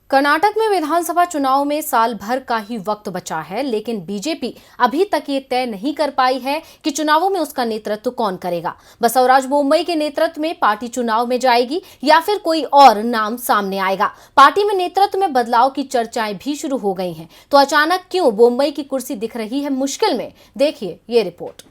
कर्नाटक में विधानसभा चुनाव में साल भर का ही वक्त बचा है, लेकिन बीजेपी अभी तक ये तय नहीं कर पाई है कि चुनावों में उसका नेतृत्व कौन करेगा। बसवराज बोम्मई के नेतृत्व में पार्टी चुनाव में जाएगी या फिर कोई और नाम सामने आएगा। पार्टी में नेतृत्व में बदलाव की चर्चाएं भी शुरू हो गई हैं। तो अचानक क्यों बोम्मई की कुर्सी दिख रही है मुश्किल में? देखिए ये रिपोर्ट।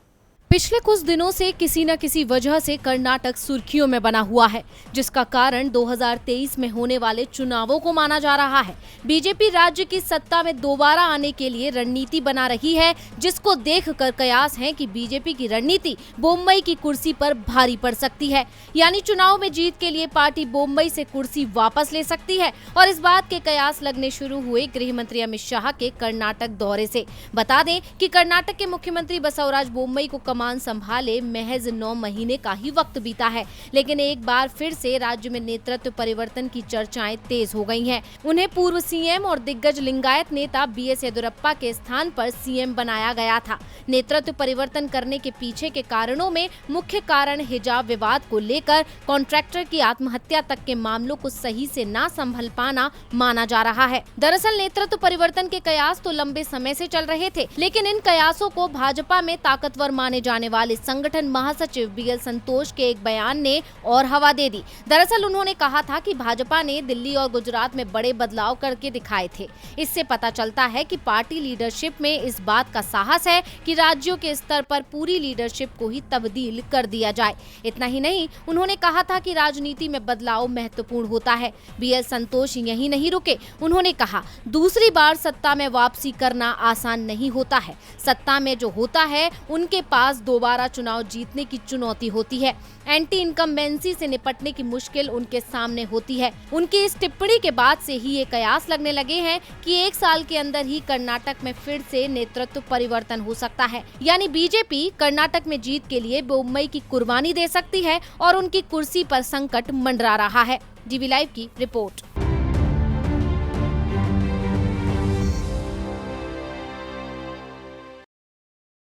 पिछले कुछ दिनों से किसी न किसी वजह से कर्नाटक सुर्खियों में बना हुआ है, जिसका कारण 2023 में होने वाले चुनावों को माना जा रहा है। बीजेपी राज्य की सत्ता में दोबारा आने के लिए रणनीति बना रही है, जिसको देखकर कयास है कि बीजेपी की रणनीति बोम्मई की कुर्सी पर भारी पड़ सकती है। यानी चुनाव में जीत के लिए पार्टी बोम्मई से कुर्सी वापस ले सकती है। और इस बात के कयास लगने शुरू हुए गृह मंत्री अमित शाह के कर्नाटक दौरे से। बता दें कि कर्नाटक के मुख्यमंत्री बसवराज बोम्मई को कमान संभाले महज 9 महीने का ही वक्त बीता है, लेकिन एक बार फिर से राज्य में नेतृत्व परिवर्तन की चर्चाएं तेज हो गई हैं। उन्हें पूर्व सीएम और दिग्गज लिंगायत नेता बीएस येदियुरप्पा के स्थान पर सीएम बनाया गया था। नेतृत्व परिवर्तन करने के पीछे के कारणों में मुख्य कारण हिजाब विवाद को लेकर कॉन्ट्रैक्टर की आत्महत्या तक के मामलों को सही से ना संभल पाना माना जा रहा है। दरअसल नेतृत्व परिवर्तन के कयास तो लंबे समय से चल रहे थे, लेकिन इन कयासों को भाजपा में ताकतवर माने जाने वाले संगठन महासचिव बीएल संतोष के एक बयान ने और हवा दे दी। दरअसल उन्होंने कहा था कि भाजपा ने दिल्ली और गुजरात में बड़े बदलाव करके दिखाए थे। इससे पता चलता है कि पार्टी लीडरशिप में इस बात का साहस है कि राज्यों के स्तर पर पूरी लीडरशिप को ही तब्दील कर दिया जाए। इतना ही नहीं, उन्होंने कहा था कि राजनीति में बदलाव महत्वपूर्ण होता है। बीएल संतोष यही नहीं रुके, उन्होंने कहा दूसरी बार सत्ता में वापसी करना आसान नहीं होता है। सत्ता में जो होता है उनके पास दोबारा चुनाव जीतने की चुनौती होती है। एंटी इनकम्बेंसी से निपटने की मुश्किल उनके सामने होती है। उनकी इस टिप्पणी के बाद से ही ये कयास लगने लगे हैं कि 1 साल के अंदर ही कर्नाटक में फिर से नेतृत्व परिवर्तन हो सकता है। यानी बीजेपी कर्नाटक में जीत के लिए बोम्मई की कुर्बानी दे सकती है और उनकी कुर्सी पर संकट मंडरा रहा है। डीवी लाइव की रिपोर्ट।